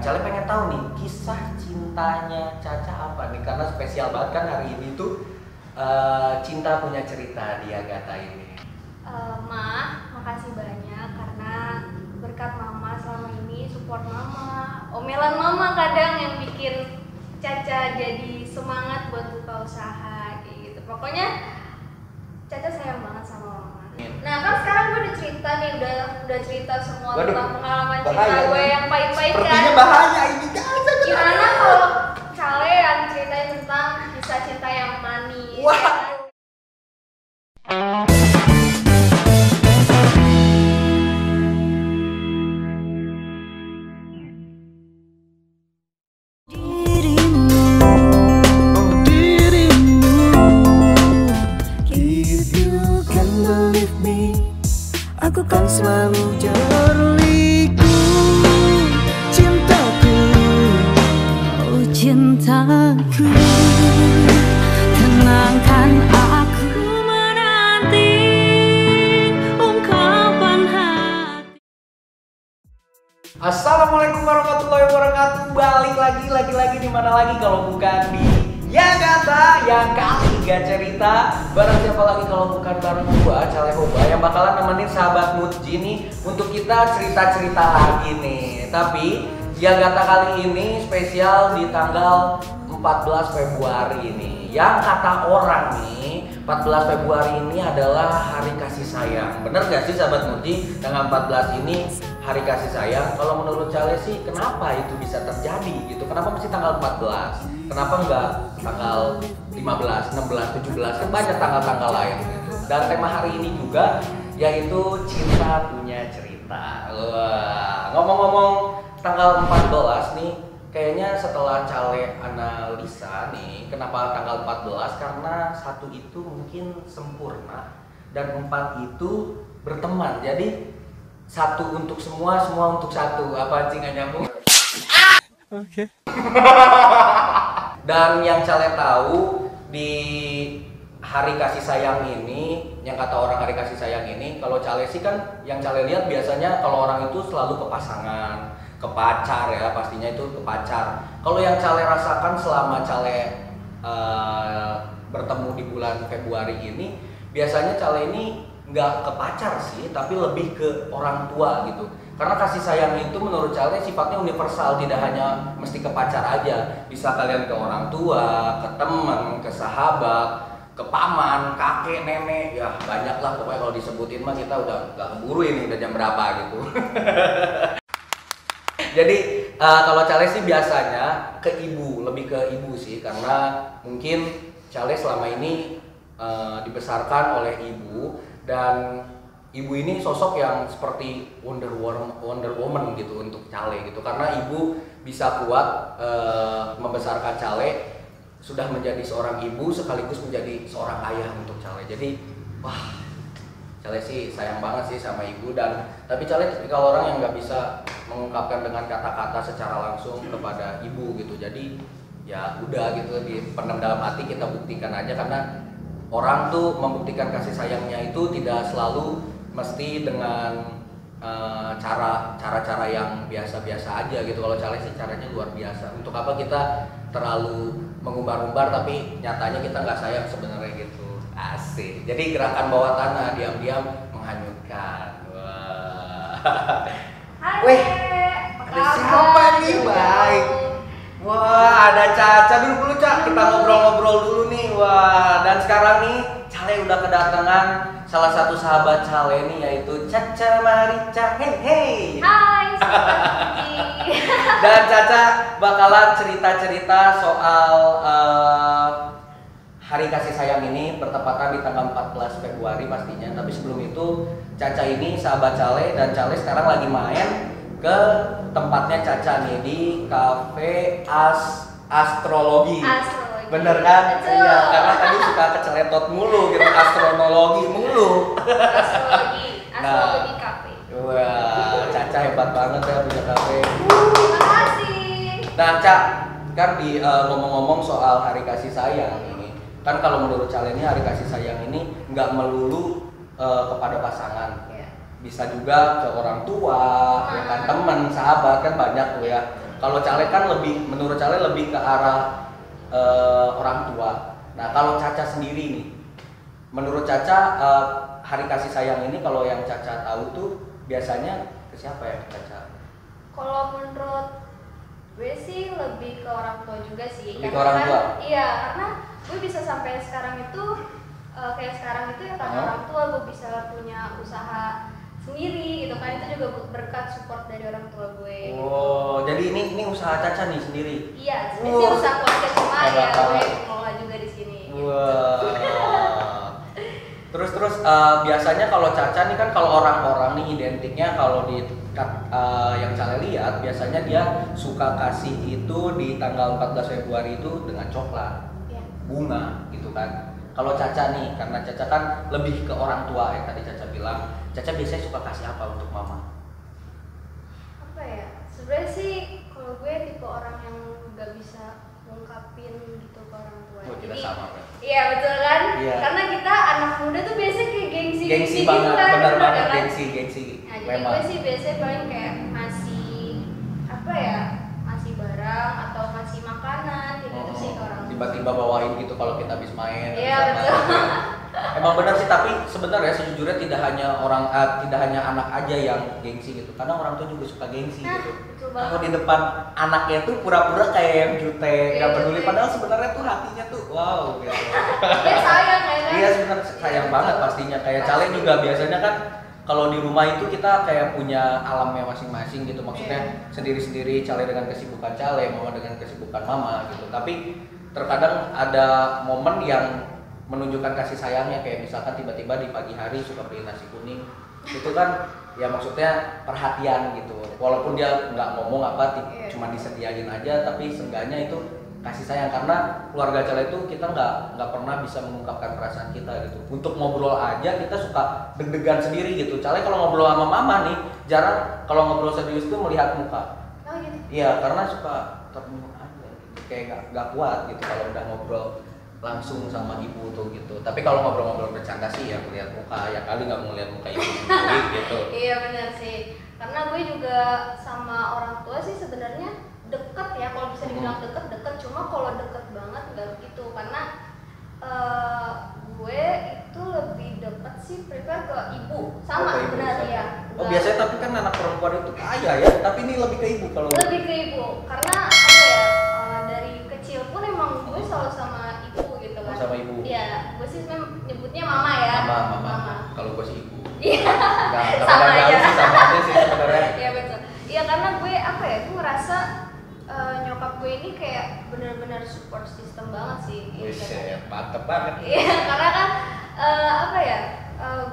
Cale pengen tahu nih kisah cintanya Caca apa nih, karena spesial banget kan hari ini tuh cinta punya cerita di Agatha ini. Ma, makasih banyak karena berkat mama selama ini, support mama, omelan mama kadang yang bikin Caca jadi semangat buat buka usaha kayak gitu. Pokoknya Caca sayang banget sama mama. Nah kan sekarang gue udah cerita nih, udah cerita semua tentang pengalaman cinta gue yang pahit-pahit kan. Sepertinya bahaya ini guys. Gimana kalau Cale yang ceritain tentang kisah cinta yang manis? Wah. Ya kan? Aku kan selalu berliku cintaku, oh cintaku, tenangkan aku menanti ungkapan hati. Assalamualaikum warahmatullahi wabarakatuh. Balik lagi di mana lagi kalau bukan di Agatha yang kali gak cerita. Barang siapa lagi kalau bukan bareng gua, Cale Hoba, yang bakalan nemenin sahabat Mutji nih untuk kita cerita-cerita lagi nih. Tapi di Agatha kali ini spesial di tanggal 14 Februari ini. Yang kata orang nih 14 Februari ini adalah hari kasih sayang. Bener gak sih sahabat Mutji? Tanggal 14 ini hari kasih sayang. Kalau menurut Cale sih kenapa itu bisa terjadi gitu? Kenapa mesti tanggal 14? Kenapa enggak tanggal 15, 16, 17? Kan banyak tanggal-tanggal lain gitu. Dan tema hari ini juga yaitu cinta punya cerita. Wah, ngomong-ngomong tanggal 14 nih, kayaknya setelah Cale analisa nih, kenapa tanggal 14? Karena satu itu mungkin sempurna dan 4 itu berteman. Jadi satu untuk semua, semua untuk satu. Apa sih nggak nyambung? Oke. Dan yang Cale tahu di hari kasih sayang ini, yang kata orang hari kasih sayang ini, kalau Cale sih kan yang Cale lihat biasanya kalau orang itu selalu ke pasangan, ke pacar ya, pastinya itu ke pacar. Kalau yang Cale rasakan selama Cale bertemu di bulan Februari ini, biasanya Cale ini nggak ke pacar sih, tapi lebih ke orang tua gitu. Karena kasih sayang itu menurut Cale sifatnya universal, tidak hanya mesti ke pacar aja. Bisa kalian ke orang tua, ke teman, ke sahabat, ke paman, kakek, nenek, ya banyak lah pokoknya. Kalau disebutin mah kita udah nggak keburu ini udah jam berapa gitu. Jadi kalau Cale sih biasanya ke ibu, lebih ke ibu sih, karena mungkin Cale selama ini dibesarkan oleh ibu, dan ibu ini sosok yang seperti Wonder Woman gitu untuk Cale gitu, karena ibu bisa kuat membesarkan Cale, sudah menjadi seorang ibu sekaligus menjadi seorang ayah untuk Cale. Jadi wah, Cale sih sayang banget sih sama ibu. Dan tapi Cale tipikal orang yang nggak bisa mengungkapkan dengan kata-kata secara langsung kepada ibu gitu. Jadi ya udah gitu, dipendam dalam hati, kita buktikan aja. Karena orang tuh membuktikan kasih sayangnya itu tidak selalu mesti dengan cara-cara yang biasa-biasa aja gitu. Kalau Cale sih caranya luar biasa. Untuk apa kita terlalu mengumbar-umbar tapi nyatanya kita nggak sayang sebenarnya gitu. Asik. Jadi gerakan bawah tanah diam-diam menghanyutkan. Wah. Hai, Weh, apa ada kabar? siapa nih? Baik. Wah, ada Caca. Dulu Cak, kita ngobrol-ngobrol dulu nih. Wah, dan sekarang nih Cale udah kedatangan salah satu sahabat Cale nih, yaitu Caca Marica. Hey. Hai, sahabat Mutji. Dan Caca bakalan cerita-cerita soal hari kasih sayang ini bertepatan di tanggal 14 Februari pastinya. Tapi sebelum itu, Caca ini sahabat Cale, dan Cale sekarang lagi main ke tempatnya Caca nih di Cafe Astrologi. Bener kan? Betul. Iya, karena tadi suka keceletot mulu gitu, astronologi mulu. Astrologi Cafe. Wah, Caca hebat banget ya punya kafe. Terima kasih. Nah, Cak, kan di ngomong-ngomong soal hari kasih sayang ini, kan kalau menurut Cale ini hari kasih sayang ini nggak melulu kepada pasangan, bisa juga ke orang tua, ya kan, teman, sahabat, kan banyak tuh ya. Kalau Cale kan lebih, menurut Cale lebih ke arah orang tua. Nah kalau Caca sendiri nih, menurut Caca hari kasih sayang ini kalau yang Caca tahu tuh biasanya ke siapa ya Caca? Kalau menurut gue sih lebih ke orang tua juga sih. Lebih ke orang tua? Iya, karena gue bisa sampai sekarang itu kayak sekarang itu ya karena orang tua gue bisa punya usaha sendiri gitu kan, itu juga berkat support dari orang tua gue. Oh, jadi ini usaha Caca nih sendiri? Iya, sebenarnya usaha keluarga cuma ya gue mengelola juga di sini. Wah. Terus biasanya kalau Caca nih kan kalau orang-orang nih identiknya kalau di yang Cale lihat biasanya dia suka kasih itu di tanggal 14 Februari itu dengan coklat, bunga gitu kan. Kalau Caca nih, karena Caca kan lebih ke orang tua yang tadi Caca bilang, Caca biasanya suka kasih apa untuk mama? Apa ya? Sebenarnya sih kalau gue tipe orang yang nggak bisa ngungkapin gitu ke orang tua. Oh, kita sama kan? Iya betul kan? Iya. Karena kita anak muda tuh biasanya kayak gengsi Gengsi gitu banget, kan, benar banget kan? gengsi. Nah, jadi Memang. gue sih biasanya paling kayak ngasih apa ya? Ngasih barang atau ngasih makanan kayak gitu sih ke orang tua. Tiba-tiba bawain gitu kalau kita habis main. Iya sama betul. gitu. Emang benar sih, tapi sebenarnya sejujurnya tidak hanya anak aja yang gengsi gitu. Kadang orang tua juga suka gengsi Nah, gitu. betul banget. Kalau di depan anaknya tuh pura-pura kayak yang jutek, Iya, nggak peduli. jutek. Padahal sebenarnya tuh hatinya tuh wow gitu. Dia sayang ya kan? Iya sebenarnya sayang Iya, banget betul. pastinya. Kayak Pasti. Cale juga biasanya kan kalau di rumah itu kita kayak punya alamnya masing-masing gitu. Maksudnya sendiri-sendiri, Cale dengan kesibukan Cale, Mama dengan kesibukan Mama gitu. Tapi terkadang ada momen yang menunjukkan kasih sayangnya, kayak misalkan tiba-tiba di pagi hari suka beli nasi kuning. Itu kan ya maksudnya perhatian gitu. Walaupun dia nggak ngomong apa, cuma disediain aja, tapi seenggaknya itu kasih sayang. Karena keluarga Cale itu kita nggak pernah bisa mengungkapkan perasaan kita gitu. Untuk ngobrol aja kita suka deg-degan sendiri gitu. Cale kalau ngobrol sama mama nih jarang, kalau ngobrol serius tuh melihat muka. Oh gitu. Iya, karena suka termenung aja gitu. Kayak nggak kuat gitu kalau udah ngobrol langsung sama ibu tuh gitu. Tapi kalau ngobrol-ngobrol bercanda sih ya melihat muka, ya kali nggak mau ngeliat muka ibu sendiri gitu. Iya benar sih. Karena gue juga sama orang tua sih sebenarnya deket ya, kalau bisa dibilang deket. Cuma kalau deket banget nggak begitu, karena gue itu lebih deket sih prefer ke ibu. Sama benar ya. Oh biasanya tapi kan anak perempuan itu kaya ya, tapi ini lebih ke ibu kalau. Lebih ke ibu, karena apa ya? Dari kecil pun emang gue selalu sama ibu gitu kan. Sama ibu. Iya, gue sih sebenarnya nyebutnya mama ya. Mama. Kalau gue sih ibu. Iya. Nggak Sama beda aja. jauh sih, sama aja sih sebenarnya. Iya betul. Iya karena gue apa ya? Gue ngerasa nyokap gue ini kayak benar-benar support system banget sih. Buset, mantep banget. Iya, karena kan apa ya?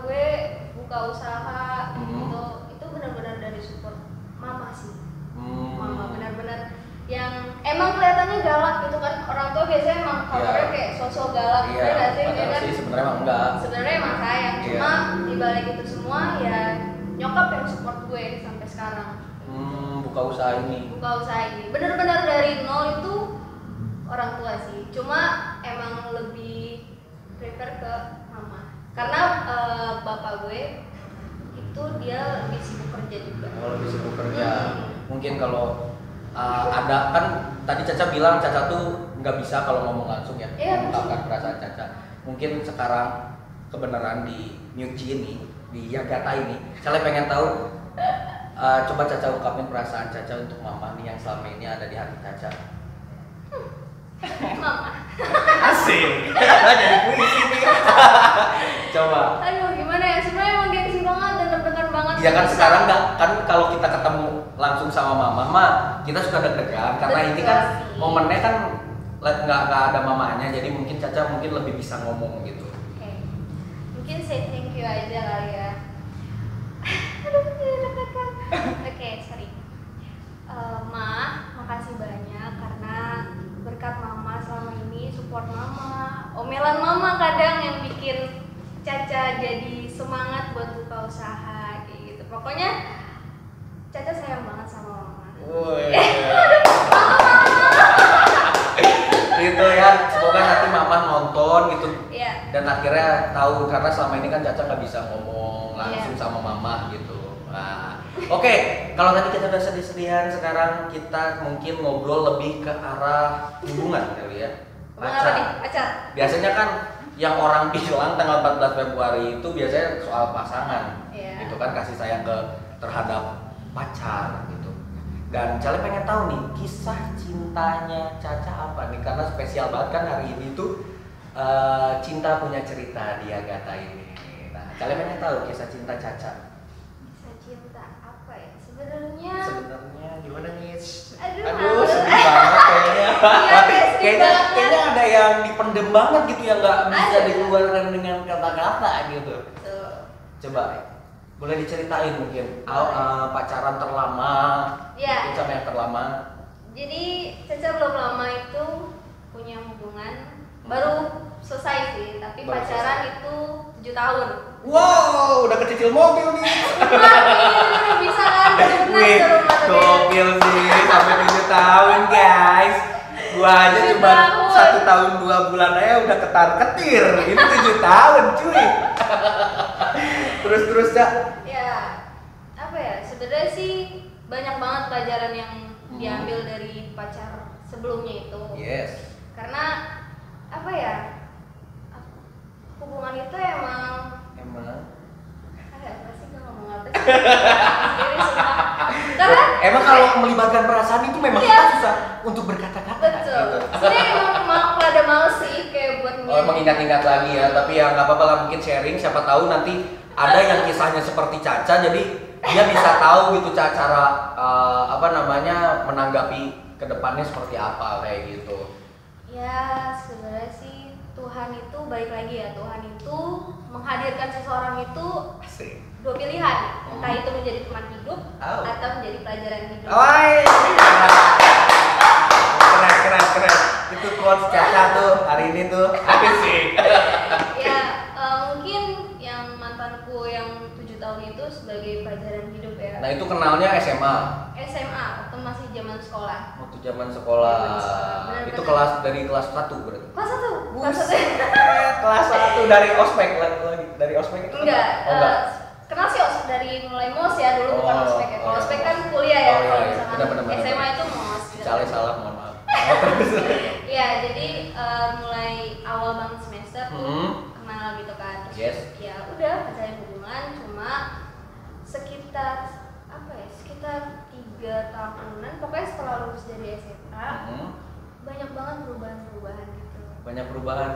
Gue buka usaha gitu, itu benar-benar dari support mama sih. Mama benar-benar yang emang kelihatannya galak gitu kan. Orang tua biasanya emang kabarnya kayak sosok galak gitu Iya, nggak sih? padahal Kan? sih sebenarnya emang enggak. Sebenarnya emang sayang, cuma dibalik itu semua ya nyokap yang support gue sampai sekarang. Buka usaha ini. Buka usaha ini benar-benar dari nol itu orang tua sih. Cuma emang lebih prefer ke mama. Karena bapak gue itu dia lebih sibuk kerja juga. Oh, lebih sibuk kerja. Mungkin kalau ada kan tadi Caca bilang Caca tuh nggak bisa kalau ngomong langsung ya, mengungkapkan perasaan Caca. Mungkin sekarang kebenaran di Myuji ini, di Yagata ini, Cale pengen tahu. Coba Caca ungkapin perasaan Caca untuk mama nih yang selama ini ada di hati Caca. Mama. Asik. Jadi puisi nih. Coba. Aduh gimana ya, sebenarnya emang gengsi banget dan deg-degan banget. Iya kan sekarang nggak kan kalau kita ketemu langsung sama mama, kita suka deg-degan karena ini kan momennya kan nggak ada mamanya, jadi mungkin Caca mungkin lebih bisa ngomong gitu. Oke. Mungkin say thank you aja kali ya. Aduh deg-degan. Oke, sorry. Ma, makasih banyak karena berkat mama selama ini, support mama, omelan mama kadang yang bikin Caca jadi semangat buat buka usaha kayak gitu. Pokoknya Caca sayang banget sama mama. Woi. Gitu ya, semoga nanti mama nonton gitu. Iya. Dan akhirnya tahu karena selama ini kan Caca nggak bisa ngomong langsung sama mama gitu. Nah, Oke, kalau tadi kita udah sedih-sedihan, sekarang kita mungkin ngobrol lebih ke arah hubungan kali ya. Hubungan apa nih? Pacar? Biasanya kan yang orang bilang tanggal 14 Februari itu biasanya soal pasangan. Iya. Itu kan kasih sayang terhadap pacar gitu. Dan Cale pengen tahu nih kisah cintanya Caca apa nih, karena spesial banget kan hari ini tuh cinta punya cerita di Agatha ini. Nah, Cale pengen tahu kisah cinta Caca. Kisah cinta apa ya? Sebenarnya Gimana nih? Aduh, Sedih banget kayaknya. Iya, sedih banget. Kayaknya ada yang dipendem banget gitu yang nggak bisa Ada. dikeluarkan dengan kata-kata gitu. Tuh. Coba boleh diceritain mungkin pacaran terlama, Iya. mungkin sama yang terlama. Jadi Caca belum lama itu punya hubungan, baru selesai sih, tapi Baru pacaran selesai. itu 7 tahun. Wow, udah kecicil mobil nih. Wah, bisa kan? Benar Wih, rumah tuh, gokil sih sampai 7 tahun guys. Gua aja 7 cuma tahun. 1 tahun 2 bulan aja udah ketar-ketir. Ini 7 tahun cuy. Terus Cak. Ya, apa ya? Sebenarnya sih banyak banget pelajaran yang diambil dari pacar sebelumnya itu. Yes. Karena apa ya? Hubungan itu emang apa sih, gak ngomong apa sih? Sendiri, sumpah. Karena Emang kalau melibatkan perasaan itu memang Iya. kita susah untuk berkata-kata. betul. Gitu. Sebenarnya emang rada males sih kayak buat Oh, emang ingat-ingat lagi ya, tapi ya nggak apa-apa lah, mungkin sharing, siapa tahu nanti ada yang kisahnya seperti Caca, jadi dia bisa tahu gitu cara menanggapi kedepannya seperti apa kayak gitu. Ya, sebenarnya sih Tuhan itu baik lagi ya. Tuhan itu menghadirkan seseorang itu Asik. 2 pilihan, entah itu menjadi teman hidup Oh. atau menjadi pelajaran hidup. Oi. Keren. Itu quotes Caca tuh hari ini tuh. Asik. Ya, mungkin yang mantanku yang 7 tahun itu sebagai pelajaran hidup ya. Nah, itu kenalnya SMA. SMA waktu masih zaman sekolah. Waktu zaman sekolah. Benar-benar. Itu dari kelas 1 berarti. Kelas 1. Kelas 1. Buset, kelas 1 dari ospek lagi. Dari ospek itu Enggak, Oh, enggak. kenal sih dari mulai MOS ya, dulu bukan Oh, ospek ya. Kalau oh, ospek iya. kan kuliah ya, Oh, iya, kalau iya. misalkan Benar. SMA itu MOS. gitu. Cale salah, mohon maaf. Iya, jadi mulai awal banget semester tuh Hmm. kenal gitu kan. Terus Yes. ya udah pacaran hubungan, cuma sekitar apa ya? Sekitar 3 tahunan, pokoknya setelah lulus dari SMA banyak banget perubahan gitu. Banyak perubahan.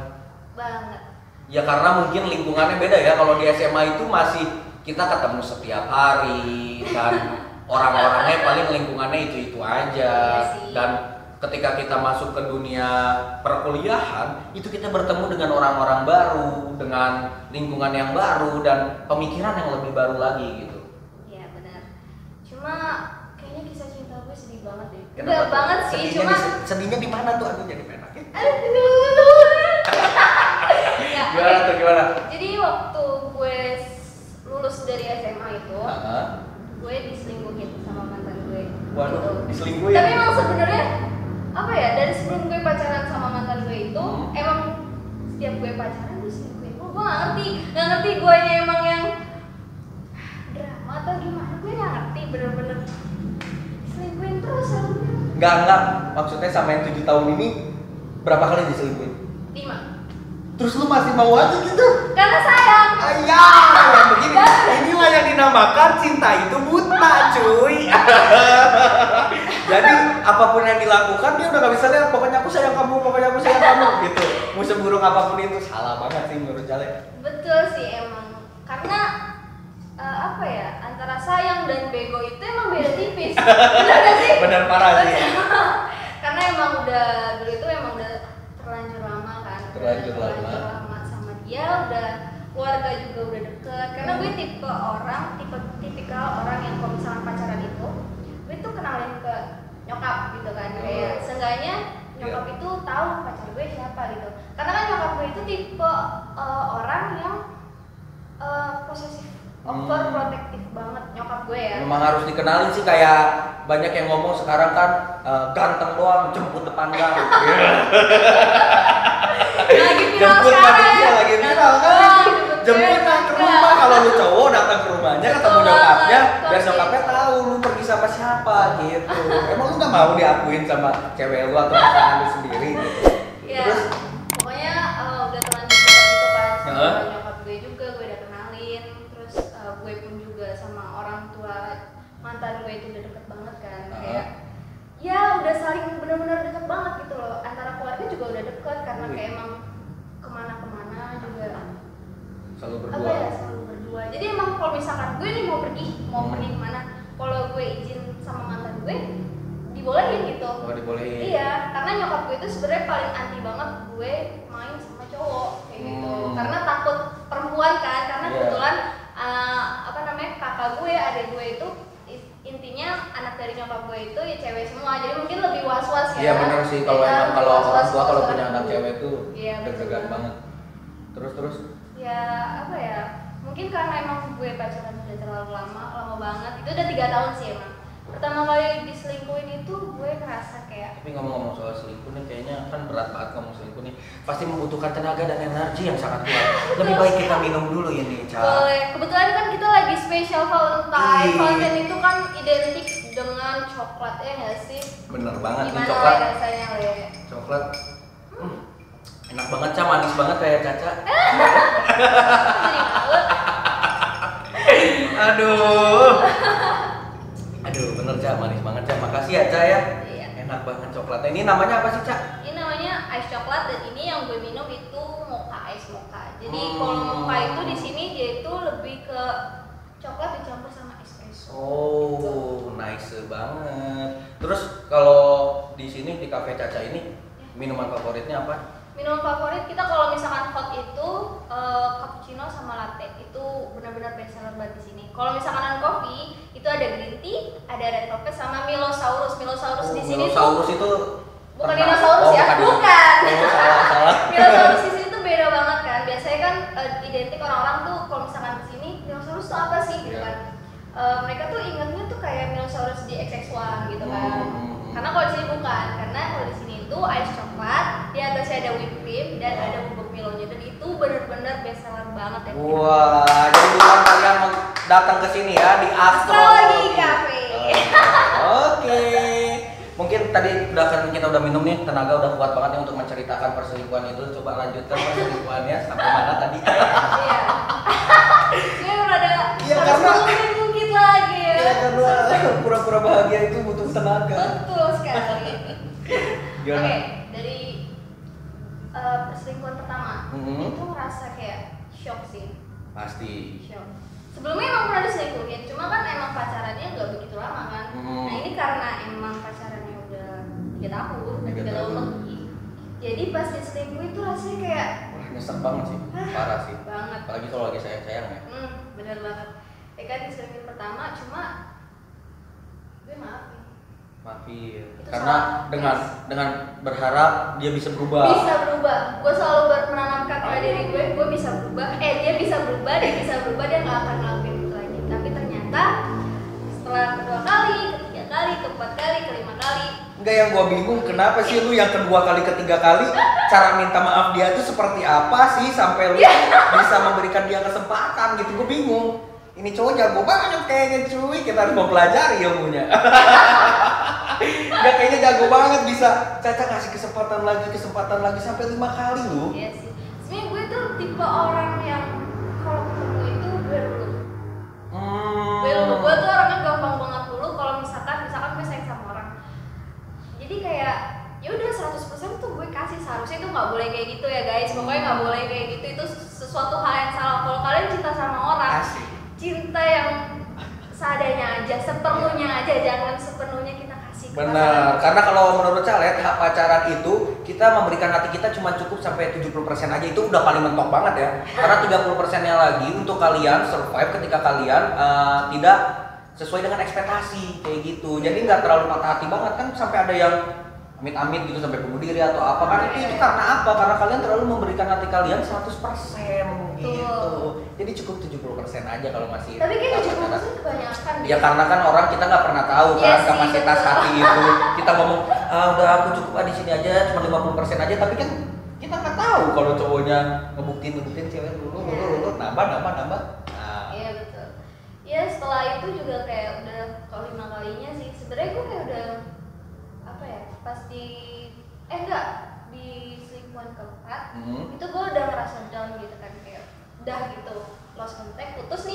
Banget. Ya karena mungkin lingkungannya beda ya. Kalau di SMA itu masih kita ketemu setiap hari dan orang-orangnya paling lingkungannya itu aja. Iya sih. Dan ketika kita masuk ke dunia perkuliahan, itu kita bertemu dengan orang-orang baru, dengan lingkungan yang baru dan pemikiran yang lebih baru lagi gitu. Iya benar. Cuma kayaknya kisah cinta gue sedih banget deh. Kenapa Enggak tuh? banget sih, cuma sedihnya di mana tuh? Aduh, jadi penak ya. Ya, Gimana oke. tuh, gimana? Jadi waktu gue lulus dari SMA itu, Heeh. gue diselingkuhin sama mantan gue. Waduh, Gitu. diselingkuhin. Tapi emang sebenarnya apa ya, dari sebelum gue pacaran sama mantan gue itu, emang setiap gue pacaran gue selingkuhin. Gue nggak ngerti gue emang yang drama atau gimana, gue nggak ngerti, bener-bener selingkuhin terus selalu. Enggak. Maksudnya sama yang 7 tahun ini berapa kali diselingkuhin? 5. Terus lu masih mau aja gitu? Karena sayang. Ayah, yang begini. Inilah yang dinamakan cinta itu buta, cuy. Jadi apapun yang dilakukan dia udah gak bisa lihat. Pokoknya aku sayang kamu gitu. Mau seburuk apapun itu salah banget sih menurut Jale. Betul sih emang. Karena apa ya, antara sayang dan bego itu emang beda tipis. Benar gak sih? Benar parah sih. Karena emang udah dulu itu emang udah terlanjur lama kan. Terlanjur Udah lama. sama dia, udah keluarga juga udah deket. Karena gue tipikal orang yang kalau misalnya pacaran itu, gue tuh kenalin ke nyokap gitu kan. Kayak seenggaknya nyokap itu tahu pacar gue siapa gitu. Karena kan nyokap gue itu tipe orang yang posesif, overprotective banget nyokap gue ya. Memang harus dikenalin sih, kayak banyak yang ngomong sekarang kan ganteng doang jemput depan gang. Lagi viral Jemput sekarang lagi, ya. lagi viral kan? Doang, jemput Jemput ke rumah, kalau lu cowok datang ke rumahnya ketemu Betul nyokapnya, banget. biar nyokapnya tahu lu pergi sama siapa gitu. Emang lu nggak mau diakuin sama cewek lu atau pasangan lu sendiri gitu? Ya, Terus pokoknya udah terlanjur dekat gitu kan sama Heeh. nyokap gue juga, gue udah kenalin. Terus gue pun juga sama orang tua mantan gue itu udah deket banget kan. Kayak ya udah saling benar-benar deket banget gitu loh. Antara keluarga juga udah deket karena kayak emang kemana-kemana juga selalu apa berdua. ya, selalu berdua. Jadi emang kalau misalkan gue nih mau pergi kemana, kalau gue izin sama mantan gue dibolehin gitu. Oh, dibolehin. Iya, karena nyokap gue itu sebenarnya paling anti banget gue main sama cowok kayak gitu. Karena takut perempuan kan, karena Iya. kebetulan apa namanya, kakak gue, adik gue itu intinya anak dari nyokap gue itu ya cewek semua. Jadi mungkin lebih was-was ya. Iya benar sih, kalau Iya, emang kalau was-was orang tua kalau was-was punya anak dulu. cewek tuh Iya, deg-degan betul. banget. Terus Ya apa ya, mungkin karena emang gue pacaran udah terlalu lama banget. Itu udah 3 tahun sih emang. Pertama kali diselingkuhin itu gue ngerasa kayak tapi ngomong-ngomong soal selingkuh nih, kayaknya kan berat banget ngomong selingkuh nih. Pasti membutuhkan tenaga dan energi yang sangat kuat. Lebih baik kita minum dulu ini, Ca. boleh. Kebetulan kan kita lagi spesial Valentine. Ih. Valentine itu kan identik dengan coklat ya nggak sih? Bener banget nih Gimana coklat. Le rasanya Le? Coklat. Enak banget, Ca, manis banget kayak Caca. Jadi malu. Aduh. Aduh, bener Ca, manis banget Ca. Makasih ya Ca ya. Iya. Enak banget coklatnya. Ini namanya apa sih, Ca? Ini namanya ice coklat dan ini yang gue minum itu mocha, ice mocha. Jadi kalau mocha itu di sini dia itu lebih ke coklat dicampur sama espresso. Oh, nice banget. Terus kalau di sini di Cafe Caca ini minuman favoritnya apa? Minuman favorit kita kalau misalkan hot itu cappuccino sama latte. Itu benar-benar best seller banget di sini. Kalau misalkan coffee itu ada green tea, ada red velvet sama Milosaurus. Milosaurus di sini Milosaurus tuh itu bukan ternak. dinosaurus ya, bukan. Oh, salah. Milosaurus di sini tuh beda banget kan. Biasanya kan identik orang-orang tuh kalau misalkan di sini Milosaurus tuh apa sih gitu Iya. kan. Mereka tuh ingatnya tuh kayak Milosaurus di XX1 gitu kan. Karena kalau di sini bukan, karena kalau di sini itu ice coklat, di atasnya ada whipped cream dan ada bubuk Milonya, dan itu benar-benar best seller banget ya. Wah, jadi bukan kalian mau datang ke sini ya di Astrologi Cafe. Oke. Mungkin tadi kita udah minum nih, tenaga udah kuat banget nih untuk menceritakan perselingkuhan itu. Coba lanjutkan perselingkuhannya sampai mana tadi? Iya. Gue rada Iya, harus karena- mungkin lagi ya. Ya karena pura-pura bahagia itu butuh tenaga. Betul sekali. Gimana? Oke, dari perselingkuhan pertama itu ngerasa kayak shock sih. Pasti. Shock. Sebelumnya emang pernah diselingkuhin, cuma kan emang pacarannya nggak begitu lama kan. Nah ini karena emang pacarannya udah 3 tahun, 3 3 tahun tahun. lebih. Jadi pas diselingkuhin itu rasanya kayak Wah, nyesek banget sih. Parah sih. banget. Apalagi kalau lagi sayang-sayang ya. Bener banget. Ya kan diselingkuhin pertama, cuma gue maafin. Maafin. Itu Karena salah. dengan berharap dia bisa berubah. Bisa berubah. Gue selalu menanamkan pada diri gue bisa berubah. Dia bisa berubah, dia nggak akan ngelakuin itu lagi. Tapi ternyata setelah kedua kali, ketiga kali, keempat kali, kelima kali, Enggak, yang gua bingung kenapa sih lu yang kedua kali ketiga kali cara minta maaf dia itu seperti apa sih sampai lu bisa memberikan dia kesempatan gitu. Gua bingung. Ini cowok jago banget kayaknya cuy, kita harus mempelajari ilmunya. Dia kayaknya jago banget bisa Caca kasih kesempatan lagi sampai 5 kali lu. iya sih. Sebenarnya gue tuh tipe orang yang kalau ketemu itu gue dulu. Gue tuh orangnya gampang banget dulu kalau misalkan gue sayang sama orang. Jadi kayak ya udah 100% tuh gue kasih, seharusnya itu nggak boleh kayak gitu ya guys. Pokoknya nggak boleh kayak gitu, itu sesuatu hal yang salah. Kalau kalian cinta sama orang, Asik. cinta yang seadanya aja, seperlunya aja, jangan sepenuhnya kita kasih ke Benar, pasangan. karena kalau menurut Calet, hak pacaran itu kita memberikan hati kita cuma cukup sampai 70% aja, itu udah paling mentok banget ya. Karena 30%-nya lagi untuk kalian survive ketika kalian tidak sesuai dengan ekspektasi kayak gitu. Jadi nggak terlalu patah hati banget kan, sampai ada yang amit-amit gitu sampai bunuh diri atau apa kan, itu karena apa? Karena kalian terlalu memberikan hati kalian 100% gitu. Jadi cukup 70% aja kalau masih Tapi kayak pacaran. 70% kebanyakan deh. Ya karena kan orang kita nggak pernah tahu Iya kan sih, kapasitas betul. hati itu. Kita ngomong udah aku cukup di sini aja cuma 50% aja, tapi kan kita nggak tahu kalau cowoknya ngebuktiin cewek dulu nambah. Nah. Iya betul. Ya setelah itu juga kayak udah kelima kalinya sih. Sebenarnya gue kayak udah apa ya? Pasti enggak di selingkuhan keempat. Itu gue udah ngerasa down gitu kan kayak udah gitu lost contact, putus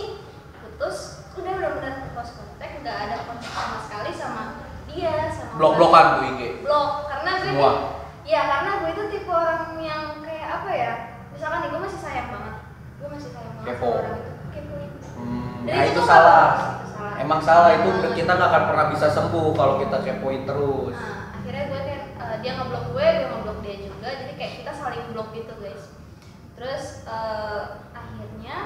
udah benar-benar lost contact, nggak ada kontak sama sekali sama dia, sama blok-blokan tuh IG. Blok karena gue Semua. ya karena gue itu tipe orang yang kayak apa ya? Misalkan nih gue masih sayang banget Kepo. sama orang itu kepoin. Dan Nah itu tuh salah. nggak bagus, itu salah. Emang salah itu kita nggak akan pernah bisa sembuh kalau kita kepoin terus. Nah, akhirnya gue kayak dia ngeblok gue ngeblok dia juga, jadi kayak kita saling blok gitu guys. Terus akhirnya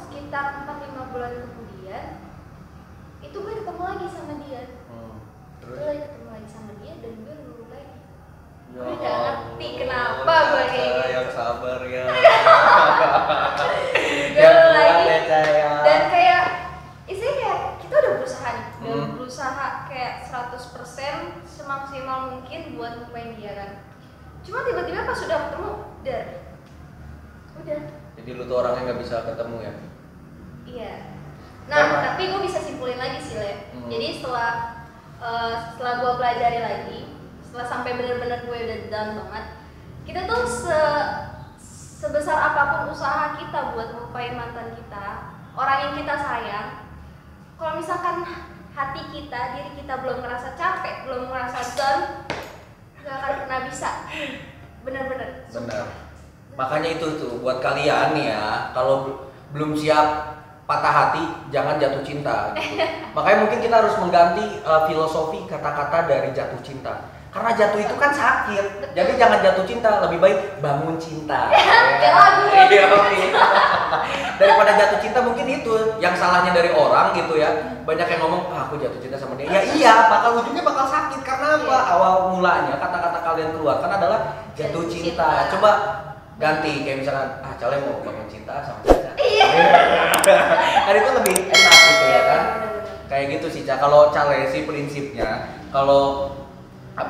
sekitar 4-5 bulan kemudian itu gue ketemu lagi sama dia. Terus? Gue lagi ketemu lagi sama dia dan gue dulu lagi. Ya Gue gak ngerti kenapa gue kayak gitu. Yang sabar ya. Gue dulu lagi. Ya, Dan kayak isinya kayak kita udah berusaha nih, udah berusaha kayak 100% semaksimal mungkin buat ngupain dia kan. Cuma tiba-tiba pas sudah ketemu, udah. Jadi lu tuh orangnya nggak bisa ketemu ya? Iya. Nah, tapi gue bisa simpulin lagi sih, Le. Jadi setelah gue pelajari lagi, setelah sampai benar-benar gue udah down banget, kita tuh sebesar apapun usaha kita buat melupain mantan kita, orang yang kita sayang, kalau misalkan hati kita, diri kita belum ngerasa capek, belum ngerasa down, gak akan pernah bisa. Bener-bener. Benar. Makanya itu tuh buat kalian nih ya, kalau belum siap patah hati, jangan jatuh cinta gitu. Makanya mungkin kita harus mengganti filosofi kata-kata dari jatuh cinta. Karena jatuh itu kan sakit. Jadi jangan jatuh cinta, lebih baik bangun cinta. Kayak lagu. Iya, oke. Daripada jatuh cinta mungkin itu yang salahnya dari orang gitu ya. Banyak yang ngomong, aku jatuh cinta sama dia. Ya iya, ujungnya bakal sakit. Karena apa? Awal mulanya kata-kata kalian keluarkan adalah jatuh cinta. Coba ganti kayak misalkan Cale mau bangun cinta sama Caca. Iya. Kan itu lebih enak gitu ya kan. Kayak gitu sih Caca. Kalau Cale sih prinsipnya kalau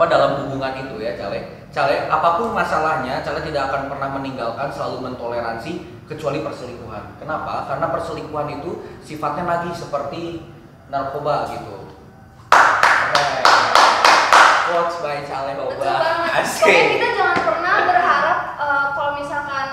dalam hubungan itu ya Cale apapun masalahnya Cale tidak akan pernah meninggalkan, selalu mentoleransi kecuali perselingkuhan. Kenapa? Karena perselingkuhan itu sifatnya lagi seperti narkoba gitu. Quotes by Cale Hoba. Betul banget. Pokoknya kita jangan pernah berharap kalau misalkan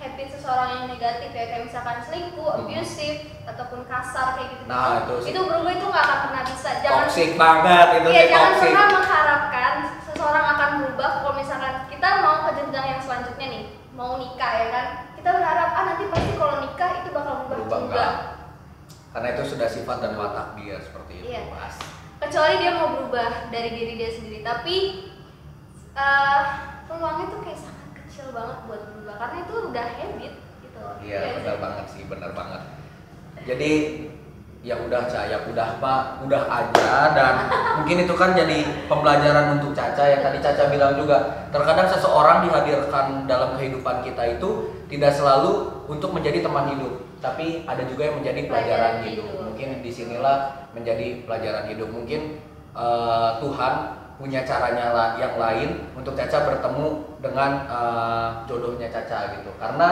habit seseorang yang negatif ya, kayak misalkan selingkuh, abusive ataupun kasar kayak gitu. Nah, itu berubah itu nggak akan pernah bisa. Jangan toxic banget itu Iya, sih, jangan toxic. pernah mengharapkan seseorang akan berubah kalau misalkan kita mau ke jenjang yang selanjutnya nih, mau nikah ya kan. Kita berharap nanti pasti kalau nikah itu bakal berubah. Enggak. Karena itu sudah sifat dan watak dia seperti itu, Iya. Mas. Kecuali dia mau berubah dari diri dia sendiri, tapi peluangnya tuh kayak sangat kecil banget buat berubah karena itu udah habit gitu. Iya, Ya, benar banget sih, benar banget. Jadi ya udah udah aja dan mungkin itu kan jadi pembelajaran untuk Caca yang tadi Caca bilang juga. Terkadang seseorang dihadirkan dalam kehidupan kita itu tidak selalu untuk menjadi teman hidup, tapi ada juga yang menjadi pelajaran hidup. Mungkin disinilah menjadi pelajaran hidup. Mungkin Tuhan punya caranya yang lain untuk Caca bertemu dengan jodohnya Caca gitu. Karena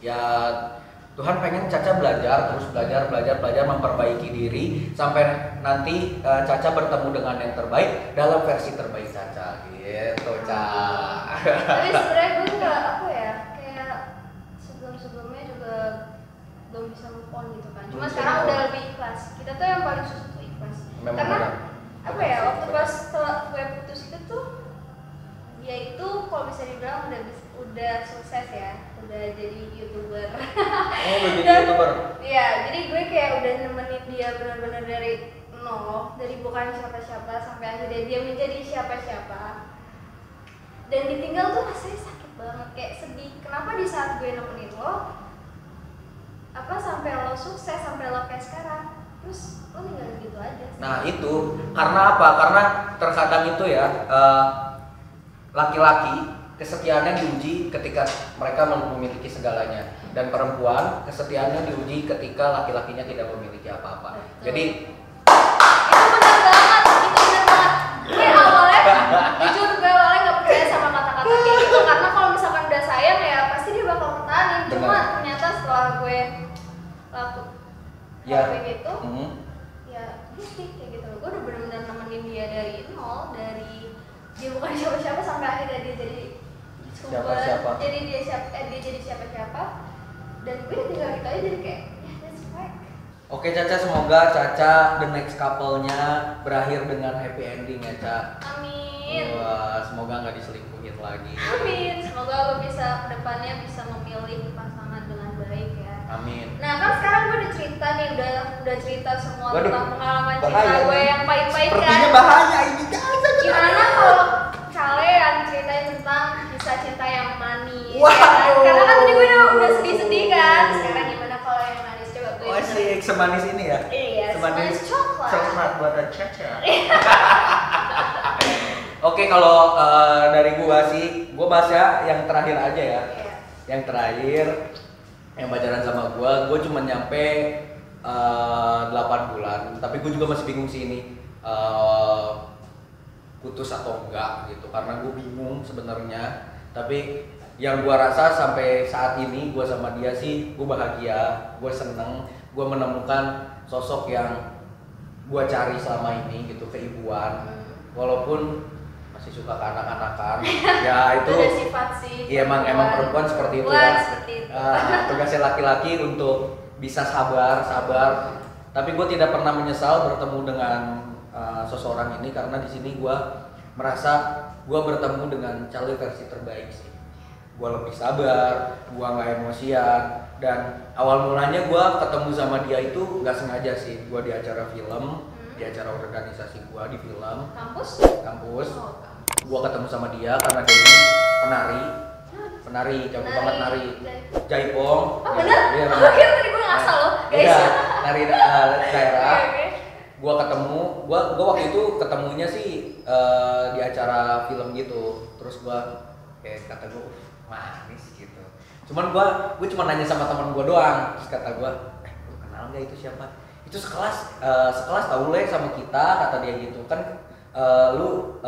ya Tuhan pengen Caca terus belajar memperbaiki diri sampai nanti Caca bertemu dengan yang terbaik dalam versi terbaik Caca gitu, Caca. Tapi sebenarnya gue juga apa ya, kayak sebelumnya juga belum bisa move on gitu kan. Cuma sekarang udah lebih ikhlas. Kita tuh yang paling susah tuh ikhlas. Memang Karena benar. apa ya, waktu pas setelah gue putus itu tuh dia itu kalau bisa dibilang udah sukses ya, udah jadi YouTuber. Oh, udah jadi YouTuber. Iya, jadi gue kayak udah nemenin dia benar-benar dari nol, dari bukan siapa-siapa sampai akhirnya dia menjadi siapa-siapa. Dan ditinggal tuh rasanya sakit banget, kayak sedih. Kenapa di saat gue nemenin lo, sampai lo sukses, sampai lo kayak sekarang, terus lo tinggal gitu aja sih. Nah itu karena apa? Karena terkadang itu ya laki-laki kesetiaannya diuji ketika mereka memiliki segalanya, dan perempuan kesetiaannya diuji ketika laki-lakinya tidak memiliki apa-apa. Jadi itu benar banget. Gue awalnya jujur gue awalnya nggak percaya sama kata-kata kayak dia bukan siapa-siapa sampai akhirnya dia jadi Siapa-siapa. jadi dia jadi siapa-siapa, dan gue tinggal gitu aja jadi kayak that's right. Oke Caca, semoga Caca the next couple-nya berakhir dengan happy ending ya Caca. Amin. Wah, semoga nggak diselingkuhin lagi. Amin. Semoga lo bisa kedepannya bisa memilih pasangan dengan baik ya. Amin. Nah kan sekarang gue udah cerita nih, udah cerita semua Waduh, tentang pengalaman cinta bahaya gue nih. yang pahit-pahit kan. Sepertinya bahaya ini Caca. Gimana kalau Cale yang ceritain tentang kisah cinta yang manis? Waduh. Ya kan? Karena kan tadi gue udah sedih-sedih kan. Sekarang gimana kalau yang manis? Coba gue. Oh sih, semanis ini ya? Iya, Semanis coklat. coklat buatan Caca. Oke, kalau dari gua sih, gua bahas ya yang terakhir aja ya. Iya. Yang terakhir, yang pacaran sama gua cuma nyampe 8 bulan. Tapi gua juga masih bingung sih ini putus atau enggak gitu. Karena gua bingung sebenarnya. Tapi yang gua rasa sampai saat ini gua sama dia sih, gua bahagia, gua seneng, gua menemukan sosok yang gua cari selama ini gitu, keibuan. Walaupun masih suka ke anak-anakan, ya itu Ada sifat sih. iya emang perempuan seperti itu Perempuan ya. seperti itu. Tugasnya laki-laki untuk bisa sabar. Tapi gue tidak pernah menyesal bertemu dengan seseorang ini, karena di sini gue merasa gue bertemu dengan Cale versi terbaik sih. Gue lebih sabar, gue nggak emosian, dan awal mulanya gue ketemu sama dia itu nggak sengaja sih. Gue di acara film, di acara organisasi gue di film Kampus? kampus. Oh, kampus. Gua ketemu sama dia karena dia ini penari, jago banget nari. Jaipong. Oh bener? Iya, Oh bener. kira tadi gue ngasal loh guys. Iya, nari daerah. Oke. Gua ketemu, gua waktu itu ketemunya sih di acara film gitu. Terus gua kayak kata gua manis gitu. Cuman gua cuma nanya sama teman gua doang. Terus kata gua, lu kenal nggak itu siapa? Itu sekelas tau le sama kita, kata dia gitu kan. Lu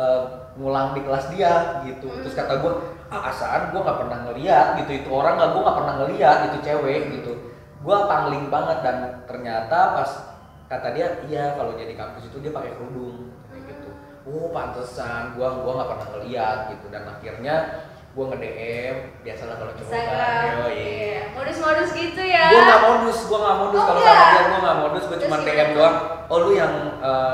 ngulang di kelas dia gitu. Terus kata gue, asaan gue nggak pernah ngeliat gitu itu orang, gue nggak pernah ngeliat itu cewek gitu. Gue pangling banget, dan ternyata pas kata dia, iya kalau jadi kampus itu dia pakai kerudung kayak gitu. Oh pantesan, gue nggak pernah ngeliat gitu. Dan akhirnya gue nge-DM, biasalah kalau cowok kan, Iya. Modus-modus gitu ya. gue nggak modus Oh, kalau enggak. sama dia gue nggak modus, gue Terus cuma gimana? DM doang. Oh lu yang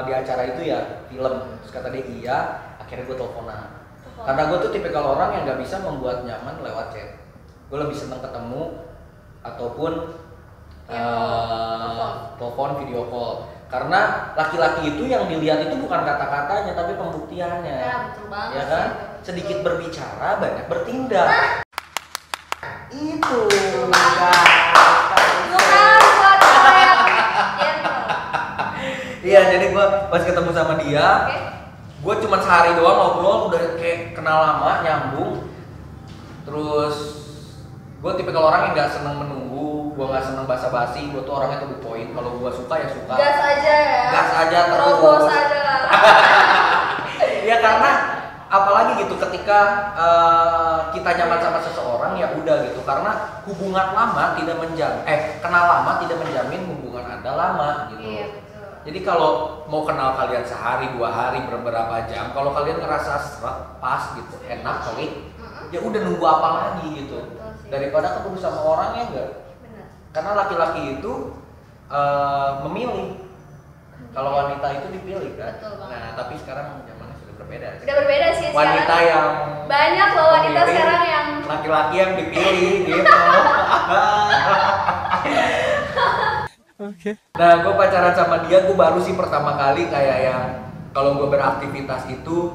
di acara itu ya film? Terus kata dia iya. Akhirnya gue teleponan. Karena gue tuh tipikal orang yang nggak bisa membuat nyaman lewat chat. Gue lebih seneng ketemu ataupun telepon video call. Karena laki-laki itu yang dilihat itu bukan kata-katanya tapi pembuktiannya. Ya betul banget. Ya kan? sih, betul. Sedikit berbicara, banyak bertindak. Itu. Bukan buat kalian. Iya, jadi gue pas ketemu sama dia, Oke. gue cuma sehari doang ngobrol, udah kayak kenal lama, nyambung. Terus gue tipikal orang yang nggak seneng menunggu, gue nggak seneng basa-basi, gue tuh orangnya to the point. Kalau gue suka ya suka. Gas aja ya. Gas aja terus. Terobos aja lah. Ya karena apalagi gitu ketika kita nyaman sama seseorang ya udah gitu. Karena hubungan lama tidak kenal lama tidak menjamin hubungan Anda lama gitu. Iya betul. Jadi kalau mau kenal kalian sehari, 2 hari, beberapa jam, kalau kalian ngerasa seret, pas gitu, enak kali, ya udah nunggu apa lagi gitu. Betul sih. Daripada ketemu sama orang ya enggak. Benar. Karena laki-laki itu memilih. Kalau wanita itu dipilih kan. Betul banget. Nah, tapi sekarang zamannya sudah berbeda. Udah berbeda sih Wanita sekarang. yang Banyak loh wanita memilih, sekarang yang laki-laki yang dipilih gitu. Oke. Nah, gue pacaran sama dia, gue baru sih pertama kali kayak yang kalau gue beraktivitas itu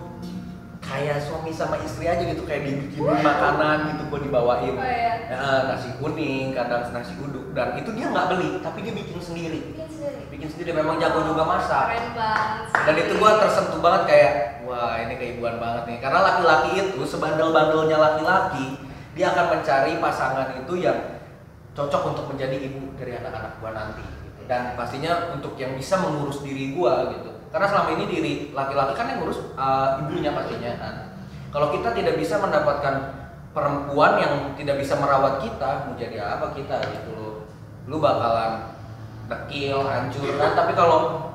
kayak suami sama istri aja gitu, kayak dibikinin makanan gitu, gue dibawain. Oh, iya. Nasi kuning, kadang nasi uduk, dan itu dia nggak beli, tapi dia bikin sendiri. Bikin sendiri, memang jago juga masak. Keren banget. Dan itu gue tersentuh banget kayak, wah ini keibuan banget nih. Karena laki-laki itu sebandel-bandelnya laki-laki, dia akan mencari pasangan itu yang cocok untuk menjadi ibu dari anak-anak gua nanti gitu. Dan pastinya untuk yang bisa mengurus diri gua gitu. Karena selama ini diri laki-laki kan yang ngurus ibunya pastinya kan. Kalau kita tidak bisa mendapatkan perempuan yang tidak bisa merawat kita, mau jadi apa kita gitu loh. Lu bakalan dekil, hancur kan. Tapi kalau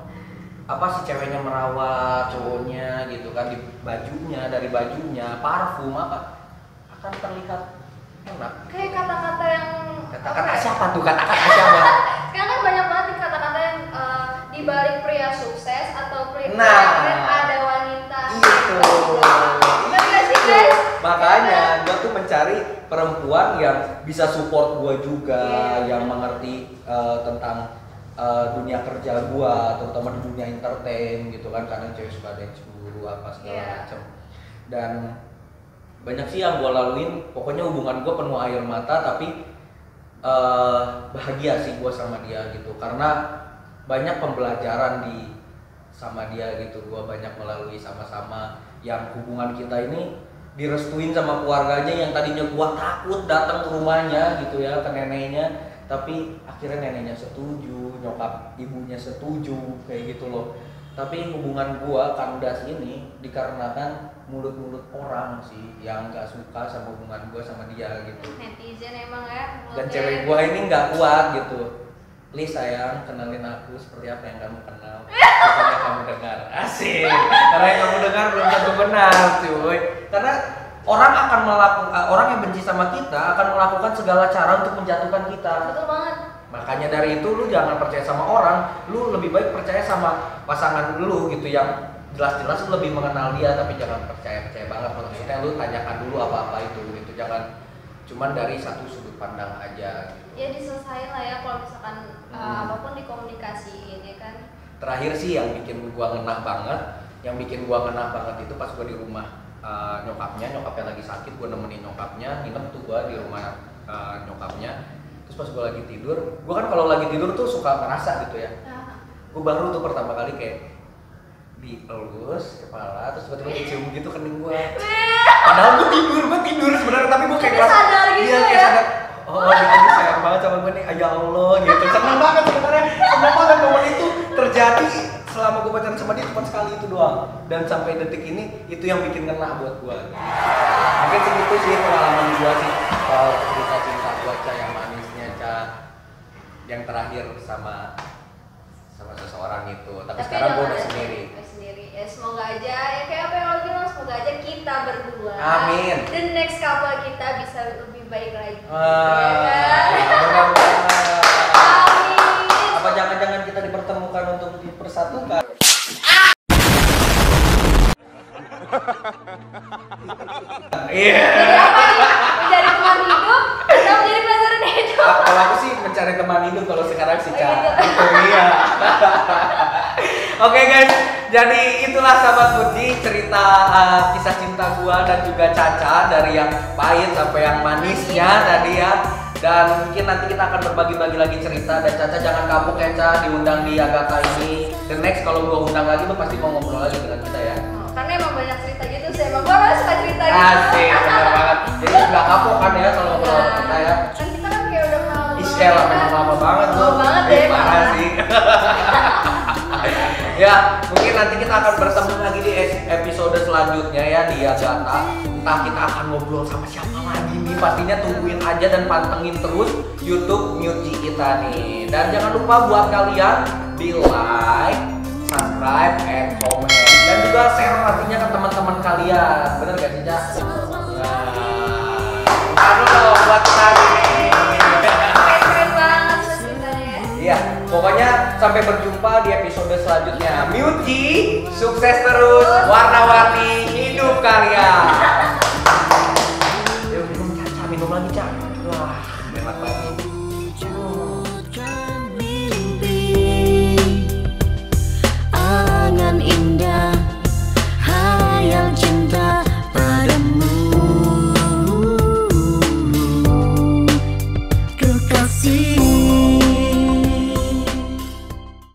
apa sih ceweknya merawat cowoknya gitu kan, di bajunya, dari bajunya, parfum apa akan terlihat enak. Kayak kata-kata yang Kata-kata siapa tuh? Kata-kata siapa? sekarang kan banyak banget nih kata-kata yang di balik pria sukses atau pria Nah, keren ada wanita. Gitu. Bener gak sih guys? Makanya gue tuh mencari perempuan yang bisa support gue juga, Iya. yang mengerti tentang dunia kerja gue, terutama di dunia entertain gitu kan. Kadang cewek suka ada yang cemburu apa segala Iya. macam. Dan banyak sih yang gue laluin. Pokoknya hubungan gue penuh air mata, tapi bahagia sih gue sama dia gitu. Karena banyak pembelajaran sama dia gitu. Gue banyak melalui sama-sama yang hubungan kita ini direstuin sama keluarganya yang tadinya gua takut datang ke rumahnya gitu ya, ke neneknya, tapi akhirnya neneknya setuju, nyokap ibunya setuju kayak gitu loh. Tapi hubungan gua kandas ini dikarenakan mulut-mulut orang sih yang gak suka sama hubungan gua sama dia gitu. Netizen emang ya. Dan cewek gua ini nggak kuat gitu. Please sayang, kenalin aku seperti apa yang kamu kenal. Bukan yang kamu dengar. Asik. Karena yang kamu dengar belum tentu benar, cuy. Karena orang yang benci sama kita akan melakukan segala cara untuk menjatuhkan kita. Betul banget. Makanya dari itu lu jangan percaya sama orang, lu lebih baik percaya sama pasangan lu gitu yang jelas-jelas lu lebih mengenal dia, tapi jangan percaya banget. Maksudnya lu tanyakan dulu apa-apa itu gitu. Jangan cuman dari satu sudut pandang aja gitu. Ya diselesain lah ya kalau misalkan apapun dikomunikasiin ya kan. Terakhir sih yang bikin gua ngena banget itu pas gua di rumah nyokapnya lagi sakit, gua nemenin nyokapnya, nginep tuh gua di rumah nyokapnya. Terus pas gua lagi tidur, gua kan kalau lagi tidur tuh suka ngerasa gitu ya. Gua baru tuh pertama kali kayak dielus kepala, terus tiba-tiba dicium gitu kening gua. Padahal gua tidur sebenarnya, tapi gua kayak Tapi sadar gitu iya, kayak ya? sadar. Oh, dia sayang banget sama gue nih, ya Allah gitu. Senang banget sebenarnya, senang banget momen itu terjadi selama gue pacaran sama dia cuma sekali itu doang. Dan sampai detik ini itu yang bikin ngena buat gue. Mungkin segitu sih pengalaman gue sih soal cerita cinta gue, Ca, yang manisnya, Ca, yang terakhir sama seseorang itu. Tapi sekarang gue udah sendiri. Ya semoga aja ya kayak apa yang lo bilang, semoga aja kita berdua. Amin. Dan next couple kita bisa lebih baik lagi. Benar-benar. Amin. Apa jangan-jangan kita dipertemukan untuk dipersatukan? Iya. Jadi apa nih? Mencari teman hidup atau menjadi pelajaran hidup? Kalau aku sih mencari teman hidup kalau sekarang sih, Ca. gitu. Itu iya. Oke guys, jadi itulah sahabat Puji cerita kisah cinta gua dan juga Caca, dari yang pahit sampai yang manisnya tadi ya. Dan mungkin nanti kita akan berbagi-bagi lagi cerita, dan Caca jangan kapok ya, Ca, diundang di Agatha ini. The next kalau gua undang lagi tuh pasti mau ngobrol lagi dengan kita ya. Karena emang banyak cerita gitu sih, emang gua suka cerita gitu. Asik, bener banget. Jadi nggak kapok kan ya kalau ngobrol sama kita ya. Kan kita kan kayak udah kenal. Isyel memang lama banget tuh. Lama banget ya. Parah sih. Ya, mungkin nanti kita akan bertemu lagi di episode selanjutnya ya di Agatha. Entah kita akan ngobrol sama siapa lagi nih, pastinya tungguin aja dan pantengin terus YouTube Muji kita nih. Dan jangan lupa buat kalian di like, subscribe, and comment, dan juga share nantinya ke teman-teman kalian. Bener gak sih, Ca? Nah, aduh, buat hari ini. Keren banget ceritanya. Iya, pokoknya sampai berjumpa di episode selanjutnya. Muji, sukses terus, warna-warni hidup kalian. Yuk minum, Caca, minum lagi, Ca. Wah, enak banget.